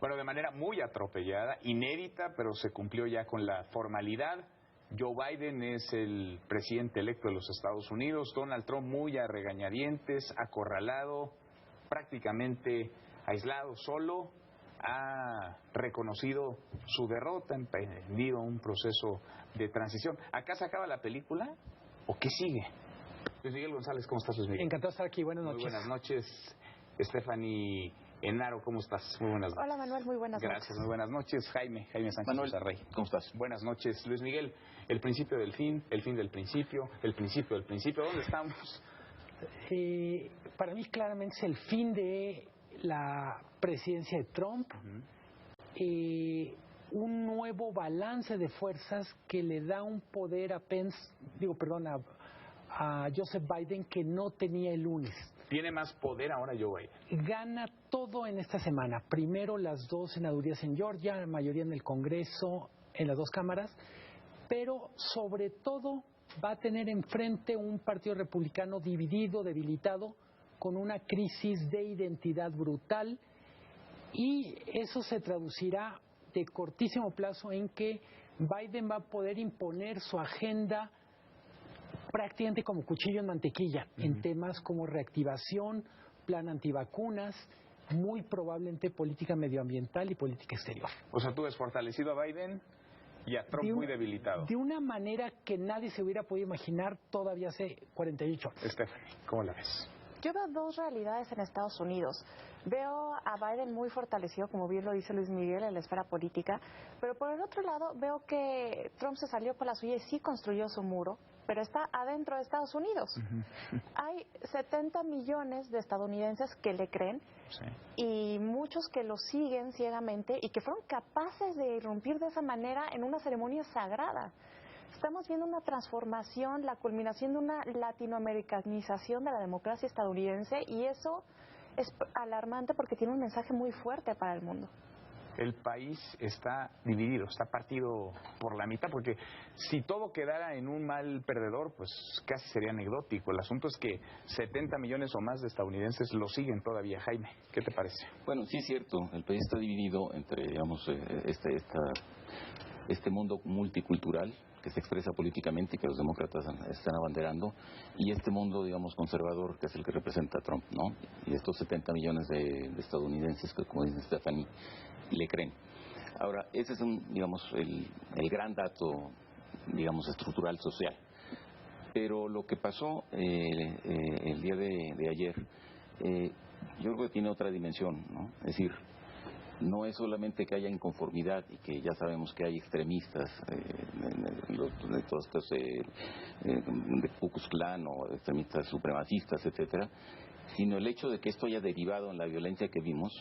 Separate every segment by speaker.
Speaker 1: Bueno, de manera muy atropellada, inédita, pero se cumplió ya con la formalidad. Joe Biden es el presidente electo de los Estados Unidos. Donald Trump muy a regañadientes, acorralado, prácticamente aislado, solo. Ha reconocido su derrota, emprendido un proceso de transición. ¿Acá se acaba la película o qué sigue? Luis Miguel González, ¿cómo estás, Luis Miguel?
Speaker 2: Encantado de estar aquí, buenas noches.
Speaker 1: Muy buenas noches. Stephanie Enaro, ¿cómo estás? Muy buenas noches.
Speaker 3: Hola, Manuel, muy buenas noches.
Speaker 1: Gracias, muy buenas noches. Jaime Sánchez Rey.
Speaker 4: ¿Cómo estás?
Speaker 1: Buenas noches. Luis Miguel, el principio del fin, el fin del principio, el principio del principio. ¿Dónde estamos?
Speaker 2: Para mí claramente es el fin de la presidencia de Trump, un nuevo balance de fuerzas que le da un poder a Joseph Biden que no tenía el lunes.
Speaker 1: ¿Tiene más poder ahora Joe Biden?
Speaker 2: Gana todo en esta semana. Primero las 2 senadurías en Georgia, la mayoría en el Congreso, en las 2 cámaras, pero sobre todo va a tener enfrente un partido republicano dividido, debilitado, con una crisis de identidad brutal, y eso se traducirá de cortísimo plazo en que Biden va a poder imponer su agenda prácticamente como cuchillo en mantequilla, en temas como reactivación, plan antivacunas, muy probablemente política medioambiental y política exterior.
Speaker 1: O sea, tú ves fortalecido a Biden y a Trump muy debilitado.
Speaker 2: De una manera que nadie se hubiera podido imaginar todavía hace 48 horas.
Speaker 1: Stephanie, ¿cómo la ves?
Speaker 3: Yo veo 2 realidades en Estados Unidos. Veo a Biden muy fortalecido, como bien lo dice Luis Miguel, en la esfera política, pero por el otro lado veo que Trump se salió por la suya y sí construyó su muro, pero está adentro de Estados Unidos. Hay 70 millones de estadounidenses que le creen, y muchos que lo siguen ciegamente y que fueron capaces de irrumpir de esa manera en una ceremonia sagrada. Estamos viendo una transformación, la culminación de una latinoamericanización de la democracia estadounidense, y eso es alarmante porque tiene un mensaje muy fuerte para el mundo.
Speaker 1: El país está dividido, está partido por la mitad, porque si todo quedara en un mal perdedor, pues casi sería anecdótico. El asunto es que 70 millones o más de estadounidenses lo siguen todavía. Jaime, ¿qué te parece?
Speaker 4: Bueno, sí es cierto, el país está dividido entre, digamos, este mundo multicultural que se expresa políticamente y que los demócratas están abanderando, y este mundo, digamos, conservador, que es el que representa a Trump, ¿no? Y estos 70 millones de estadounidenses que, como dice Stephanie, le creen. Ahora, ese es digamos, el gran dato, digamos, estructural social. Pero lo que pasó el día de ayer, yo creo que tiene otra dimensión, ¿no? Es decir, no es solamente que haya inconformidad y que ya sabemos que hay extremistas de todos estos de Ku Klux Klan o extremistas supremacistas, etcétera, sino el hecho de que esto haya derivado en la violencia que vimos.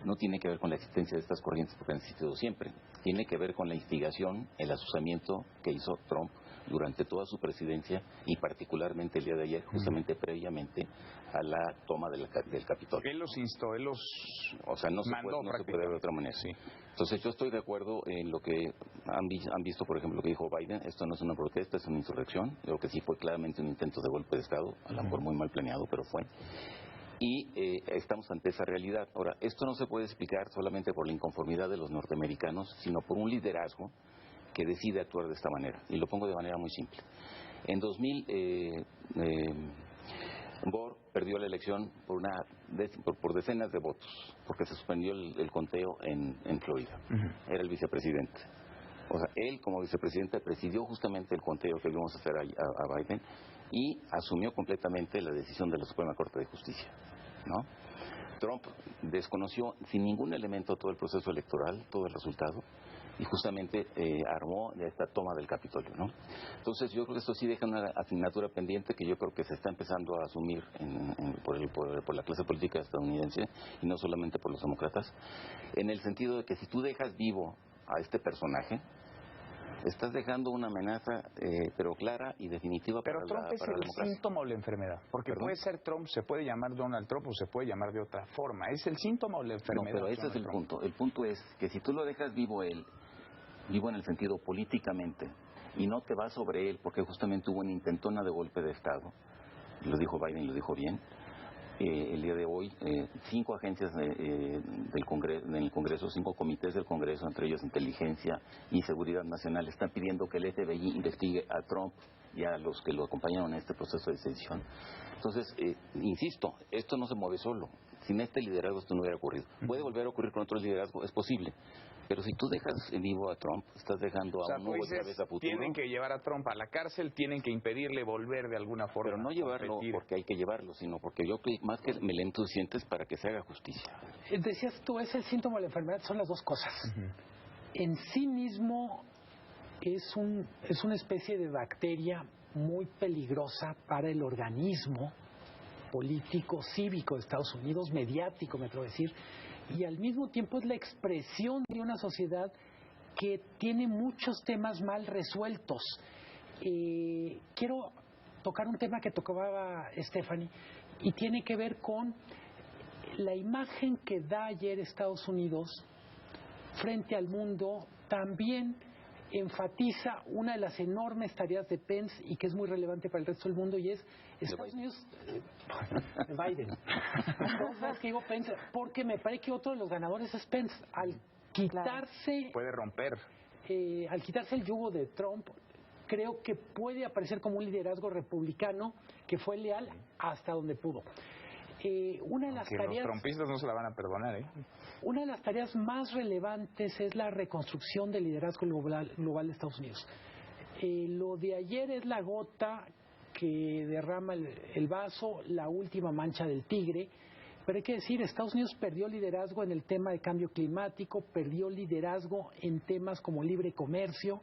Speaker 4: No tiene que ver con la existencia de estas corrientes, porque han existido siempre. Tiene que ver con la instigación, el asusamiento que hizo Trump durante toda su presidencia, y particularmente el día de ayer, justamente previamente a la toma del Capitolio.
Speaker 1: Él los instó, él los
Speaker 4: O sea, no se puede ver de otra manera.
Speaker 1: Sí.
Speaker 4: Entonces yo estoy de acuerdo en lo que han visto, por ejemplo, lo que dijo Biden. Esto no es una protesta, es una insurrección. Creo que sí fue claramente un intento de golpe de Estado, a lo mejor muy mal planeado, pero fue. Y estamos ante esa realidad. Ahora, esto no se puede explicar solamente por la inconformidad de los norteamericanos, sino por un liderazgo que decide actuar de esta manera. Y lo pongo de manera muy simple. En 2000, Gore perdió la elección por decenas de votos, porque se suspendió el conteo en Florida. Era el vicepresidente. O sea, él como vicepresidente presidió justamente el conteo que le íbamos a hacer a Biden, y asumió completamente la decisión de la Suprema Corte de Justicia, ¿no? Trump desconoció sin ningún elemento todo el proceso electoral, todo el resultado, y justamente armó esta toma del Capitolio, ¿no? Entonces yo creo que esto sí deja una asignatura pendiente que yo creo que se está empezando a asumir por la clase política estadounidense, y no solamente por los demócratas, en el sentido de que si tú dejas vivo a este personaje, estás dejando una amenaza, pero clara y definitiva para la democracia.
Speaker 1: Pero Trump es el síntoma o la enfermedad, porque puede ser Trump, se puede llamar Donald Trump o se puede llamar de otra forma. ¿Es el síntoma o la enfermedad?
Speaker 4: No, pero ese es el punto. El punto es que si tú lo dejas vivo vivo en el sentido políticamente, y no te vas sobre él, porque justamente hubo una intentona de golpe de Estado, lo dijo Biden y lo dijo bien, el día de hoy, 5 agencias en el Congreso, 5 comités del Congreso, entre ellos Inteligencia y Seguridad Nacional, están pidiendo que el FBI investigue a Trump y a los que lo acompañaron en este proceso de sedición. Entonces, insisto, esto no se mueve solo. Sin este liderazgo esto no hubiera ocurrido. Puede volver a ocurrir con otro liderazgo, es posible. Pero si tú dejas en vivo a Trump, estás dejando a un nuevo Chávez a futuro.
Speaker 1: Tienen que llevar a Trump a la cárcel, tienen que impedirle volver de alguna forma.
Speaker 4: Pero no llevarlo porque hay que llevarlo, sino porque yo más que me leen tus sientes para que se haga justicia.
Speaker 2: Decías tú, es el síntoma de la enfermedad, son las dos cosas. En sí mismo es una especie de bacteria muy peligrosa para el organismo político, cívico de Estados Unidos, mediático, me atrevo a decir, y al mismo tiempo es la expresión de una sociedad que tiene muchos temas mal resueltos. Quiero tocar un tema que tocaba Stephanie y tiene que ver con la imagen que da ayer Estados Unidos frente al mundo. También enfatiza una de las enormes tareas de Pence y que es muy relevante para el resto del mundo, y es Estados Unidos de Biden. ¿Sabes qué digo Pence? Porque me parece que otro de los ganadores es Pence. Al quitarse
Speaker 1: puede romper,
Speaker 2: al quitarse el yugo de Trump, creo que puede aparecer como un liderazgo republicano que fue leal hasta donde pudo. Una de las tareas,
Speaker 1: los trumpistas no se la van a perdonar,
Speaker 2: Una de las tareas más relevantes es la reconstrucción del liderazgo global de Estados Unidos. Lo de ayer es la gota que derrama el vaso, la última mancha del tigre, pero hay que decir, Estados Unidos perdió liderazgo en el tema de cambio climático, perdió liderazgo en temas como libre comercio,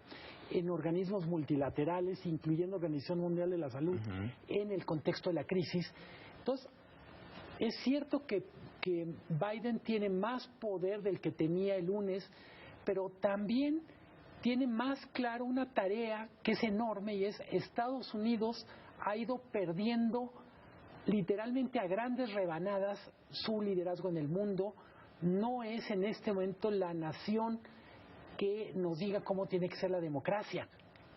Speaker 2: en organismos multilaterales, incluyendo Organización Mundial de la Salud, en el contexto de la crisis. Entonces, es cierto que Biden tiene más poder del que tenía el lunes, pero también tiene más claro una tarea que es enorme, y es Estados Unidos ha ido perdiendo literalmente a grandes rebanadas su liderazgo en el mundo. No es en este momento la nación que nos diga cómo tiene que ser la democracia.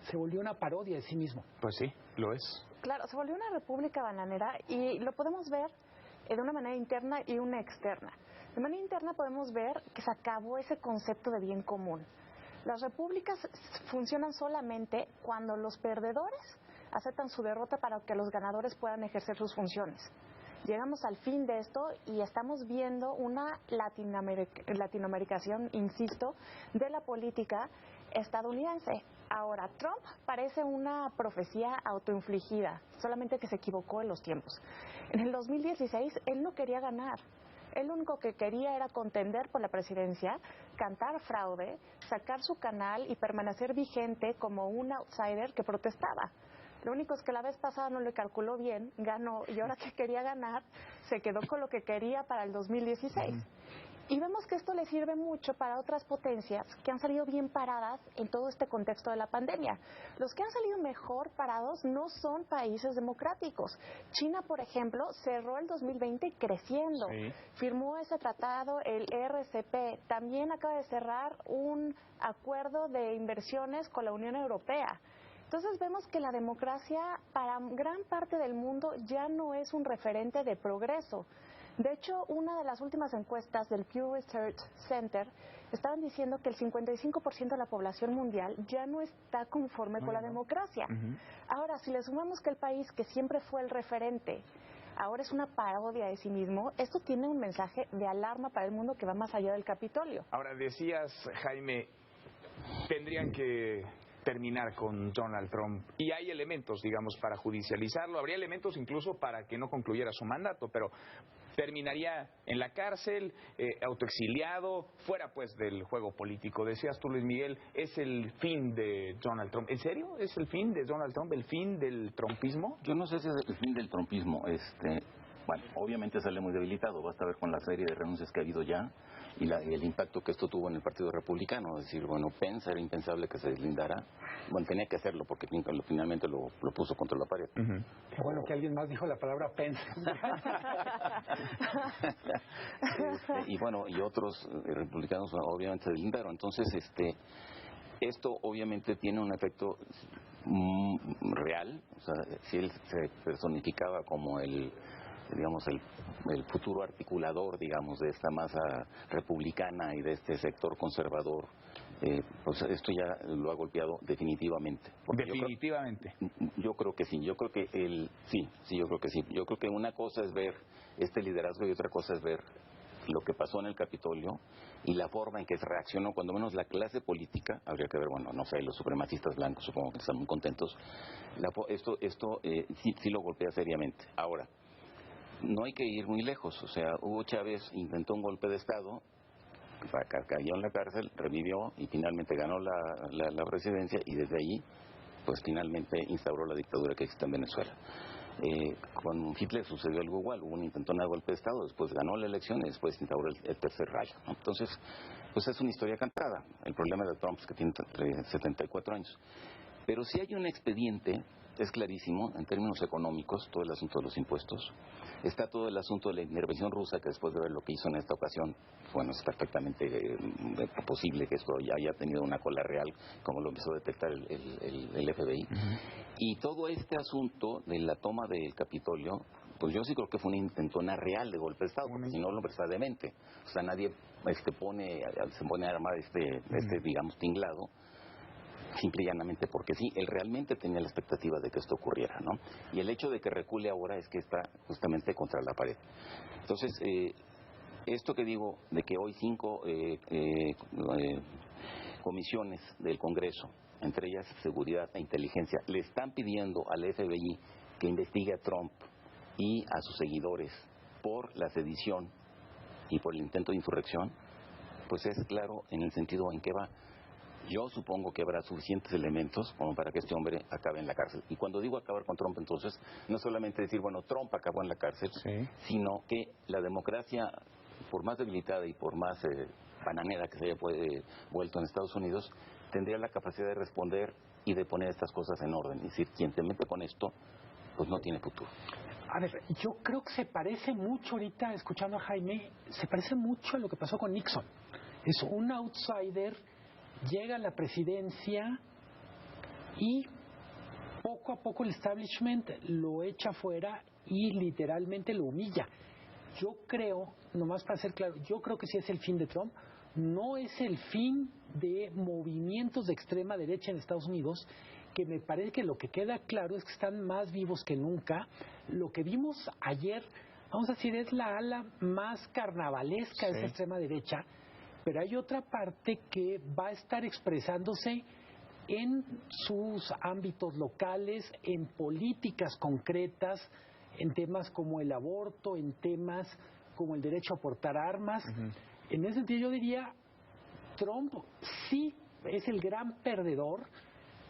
Speaker 2: Se volvió una parodia de sí mismo.
Speaker 1: Pues sí, lo es.
Speaker 3: Claro, se volvió una república bananera y lo podemos ver de una manera interna y una externa. De manera interna podemos ver que se acabó ese concepto de bien común. Las repúblicas funcionan solamente cuando los perdedores aceptan su derrota para que los ganadores puedan ejercer sus funciones. Llegamos al fin de esto y estamos viendo una latinoamericación, insisto, de la política estadounidense. Ahora, Trump parece una profecía autoinfligida, solamente que se equivocó en los tiempos. En el 2016, él no quería ganar. Él lo único que quería era contender por la presidencia, cantar fraude, sacar su canal y permanecer vigente como un outsider que protestaba. Lo único es que la vez pasada no le calculó bien, ganó, y ahora que quería ganar, se quedó con lo que quería para el 2016. Y vemos que esto le sirve mucho para otras potencias que han salido bien paradas en todo este contexto de la pandemia. Los que han salido mejor parados no son países democráticos. China, por ejemplo, cerró el 2020 creciendo. Firmó ese tratado, el RCP. También acaba de cerrar un acuerdo de inversiones con la Unión Europea. Entonces vemos que la democracia para gran parte del mundo ya no es un referente de progreso. De hecho, una de las últimas encuestas del Pew Research Center estaban diciendo que el 55% de la población mundial ya no está conforme con la democracia. Ahora, si le sumamos que el país que siempre fue el referente ahora es una parodia de sí mismo, esto tiene un mensaje de alarma para el mundo que va más allá del Capitolio.
Speaker 1: Ahora, decías, Jaime, tendrían que terminar con Donald Trump, y hay elementos, digamos, para judicializarlo, habría elementos incluso para que no concluyera su mandato, pero terminaría en la cárcel, autoexiliado, fuera pues del juego político. Decías tú, Luis Miguel, es el fin de Donald Trump. ¿En serio? ¿Es el fin de Donald Trump? ¿El fin del trumpismo?
Speaker 4: Yo no sé si es el fin del trumpismo. Bueno, obviamente sale muy debilitado, basta ver con la serie de renuncias que ha habido ya y el impacto que esto tuvo en el Partido Republicano. Es decir, bueno, Pence era impensable que se deslindara. Bueno, tenía que hacerlo porque finalmente lo puso contra la pared.
Speaker 2: Qué bueno que alguien más dijo la palabra Pence.
Speaker 4: Y bueno, y otros republicanos obviamente se deslindaron. Entonces, esto obviamente tiene un efecto real. O sea, si él se personificaba como el digamos, el futuro articulador, digamos, de esta masa republicana y de este sector conservador, pues esto ya lo ha golpeado definitivamente.
Speaker 1: Definitivamente.
Speaker 4: Yo creo que sí, yo creo que yo creo que sí. Yo creo que una cosa es ver este liderazgo y otra cosa es ver lo que pasó en el Capitolio y la forma en que se reaccionó, cuando menos la clase política. Habría que ver, bueno, no sé, los supremacistas blancos supongo que están muy contentos. Esto sí lo golpea seriamente. Ahora, no hay que ir muy lejos, o sea, Hugo Chávez intentó un golpe de Estado, cayó en la cárcel, revivió y finalmente ganó la presidencia, y desde ahí pues finalmente instauró la dictadura que existe en Venezuela. Con Hitler sucedió algo igual, hubo un intentón de golpe de Estado, después ganó la elección y después instauró el tercer rayo, ¿no? Entonces, pues es una historia cantada. El problema de Trump es que tiene 74 años. Pero si hay un expediente, es clarísimo, en términos económicos, todo el asunto de los impuestos. Está todo el asunto de la intervención rusa, que después de ver lo que hizo en esta ocasión, bueno, es perfectamente posible que esto ya haya tenido una cola real, como lo empezó a detectar el FBI. Y todo este asunto de la toma del Capitolio, pues yo sí creo que fue una intentona real de golpe de Estado, porque si no, el hombre está demente. O sea, nadie se pone a armar digamos, tinglado, simple y llanamente porque sí, él realmente tenía la expectativa de que esto ocurriera, ¿no? Y el hecho de que recule ahora es que está justamente contra la pared. Entonces, esto que digo de que hoy 5 comisiones del Congreso, entre ellas seguridad e inteligencia, le están pidiendo al FBI que investigue a Trump y a sus seguidores por la sedición y por el intento de insurrección, pues es claro en el sentido en que va. Yo supongo que habrá suficientes elementos como para que este hombre acabe en la cárcel. Y cuando digo acabar con Trump, entonces, no solamente decir, bueno, Trump acabó en la cárcel, sino que la democracia, por más debilitada y por más bananera que se haya vuelto en Estados Unidos, tendría la capacidad de responder y de poner estas cosas en orden. Es decir, quien te mete con esto, pues no tiene futuro.
Speaker 2: A ver, yo creo que se parece mucho ahorita, escuchando a Jaime, se parece mucho a lo que pasó con Nixon. Es un outsider, llega a la presidencia y poco a poco el establishment lo echa fuera y literalmente lo humilla. Yo creo, nomás para ser claro, yo creo que sí es el fin de Trump, no es el fin de movimientos de extrema derecha en Estados Unidos, que me parece que lo que queda claro es que están más vivos que nunca. Lo que vimos ayer, vamos a decir, es la ala más carnavalesca de esa extrema derecha, pero hay otra parte que va a estar expresándose en sus ámbitos locales, en políticas concretas, en temas como el aborto, en temas como el derecho a portar armas. En ese sentido yo diría, Trump sí es el gran perdedor.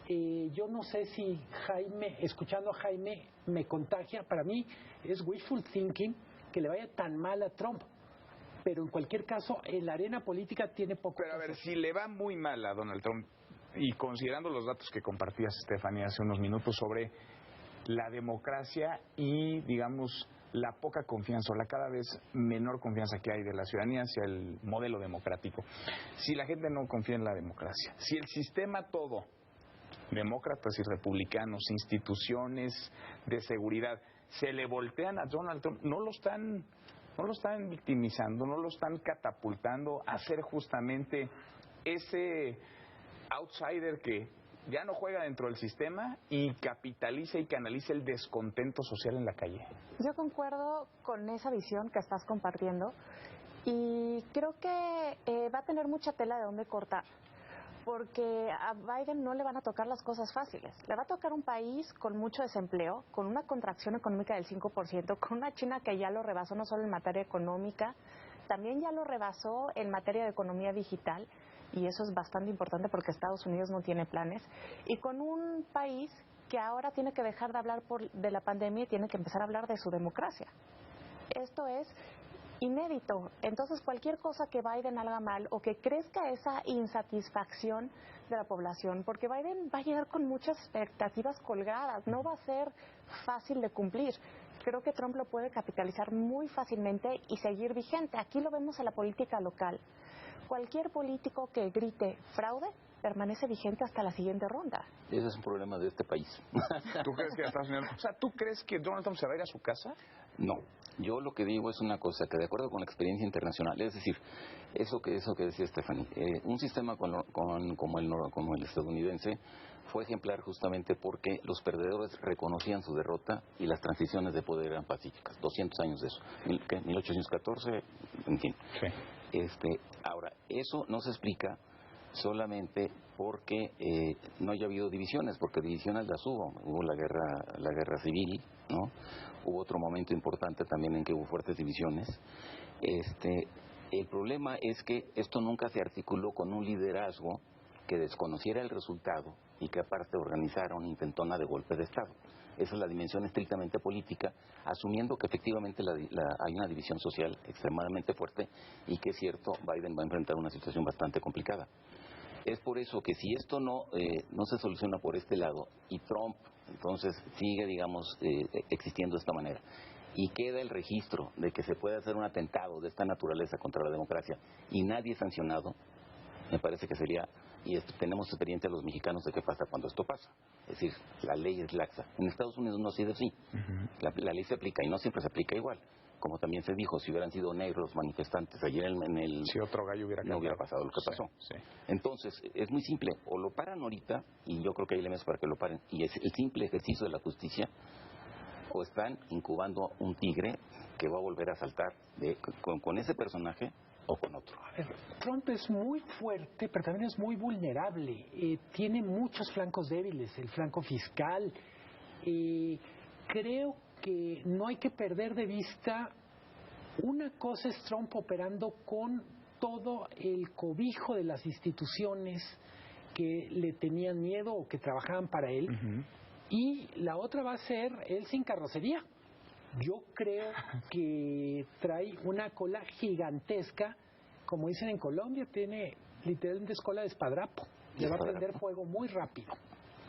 Speaker 2: Yo no sé si Jaime, escuchando a Jaime, me contagia. Para mí es wishful thinking que le vaya tan mal a Trump. Pero en cualquier caso, en la arena política tiene poco.
Speaker 1: Pero a ver, si le va muy mal a Donald Trump, y considerando los datos que compartías, Estefanía, hace unos minutos sobre la democracia y, digamos, la poca confianza o la cada vez menor confianza que hay de la ciudadanía hacia el modelo democrático. Si la gente no confía en la democracia, si el sistema todo, demócratas y republicanos, instituciones de seguridad, se le voltean a Donald Trump, no lo están victimizando, no lo están catapultando a ser justamente ese outsider que ya no juega dentro del sistema y capitaliza y canaliza el descontento social en la calle.
Speaker 3: Yo concuerdo con esa visión que estás compartiendo y creo que va a tener mucha tela de dónde cortar, porque a Biden no le van a tocar las cosas fáciles. Le va a tocar un país con mucho desempleo, con una contracción económica del 5%, con una China que ya lo rebasó no solo en materia económica, también ya lo rebasó en materia de economía digital, y eso es bastante importante porque Estados Unidos no tiene planes, y con un país que ahora tiene que dejar de hablar de la pandemia y tiene que empezar a hablar de su democracia. Esto es inédito. Entonces, cualquier cosa que Biden haga mal o que crezca esa insatisfacción de la población, porque Biden va a llegar con muchas expectativas colgadas, no va a ser fácil de cumplir. Creo que Trump lo puede capitalizar muy fácilmente y seguir vigente. Aquí lo vemos en la política local. Cualquier político que grite fraude permanece vigente hasta la siguiente ronda.
Speaker 4: Ese es un problema de este país.
Speaker 1: ¿Tú crees que Estados Unidos... O sea, ¿tú crees que Donald Trump se va a ir a su casa?
Speaker 4: No. Yo lo que digo es una cosa, que de acuerdo con la experiencia internacional, es decir, eso que decía Stephanie, un sistema como el estadounidense fue ejemplar justamente porque los perdedores reconocían su derrota y las transiciones de poder eran pacíficas. 200 años de eso. ¿Qué? 1814, en fin.
Speaker 1: Sí.
Speaker 4: Ahora, eso no se explica solamente porque no haya habido divisiones, porque divisiones las hubo la guerra civil, ¿no? Hubo otro momento importante también en que hubo fuertes divisiones. El problema es que esto nunca se articuló con un liderazgo que desconociera el resultado y que aparte organizara una intentona de golpe de Estado. Esa es la dimensión estrictamente política, asumiendo que efectivamente hay una división social extremadamente fuerte y que es cierto, Biden va a enfrentar una situación bastante complicada. Es por eso que si esto no se soluciona por este lado y Trump entonces sigue, digamos, existiendo de esta manera y queda el registro de que se puede hacer un atentado de esta naturaleza contra la democracia y nadie es sancionado, me parece que sería, y tenemos experiencia los mexicanos de qué pasa cuando esto pasa. Es decir, la ley es laxa. En Estados Unidos no ha sido así. La ley se aplica y no siempre se aplica igual. Como también se dijo, si hubieran sido negros manifestantes ayer en el...
Speaker 1: Si otro gallo hubiera
Speaker 4: no hubiera pasado lo que pasó.
Speaker 1: Sí.
Speaker 4: Entonces, es muy simple. O lo paran ahorita, y yo creo que hay elementos para que lo paren, y es el simple ejercicio de la justicia, o están incubando un tigre que va a volver a saltar con ese personaje o con otro.
Speaker 2: Trump es muy fuerte, pero también es muy vulnerable. Tiene muchos flancos débiles, el flanco fiscal. Creo que no hay que perder de vista, una cosa es Trump operando con todo el cobijo de las instituciones que le tenían miedo o que trabajaban para él, y la otra va a ser él sin carrocería. Yo creo que trae una cola gigantesca, como dicen en Colombia, tiene literalmente cola de espadrapo. Le va a prender fuego muy rápido.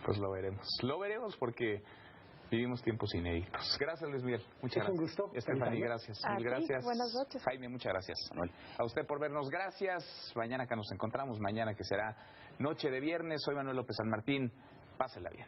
Speaker 1: Pues lo veremos. Lo veremos porque vivimos tiempos inéditos. Gracias, Luis Miguel. Muchas gracias.
Speaker 2: Un gusto.
Speaker 1: Stephanie, gracias.
Speaker 3: A
Speaker 1: Mil
Speaker 3: ti,
Speaker 1: gracias.
Speaker 3: buenas noches.
Speaker 1: Jaime, muchas gracias. Manuel. A usted por vernos. Gracias. Mañana que nos encontramos, mañana que será noche de viernes. Soy Manuel López San Martín. Pásela bien.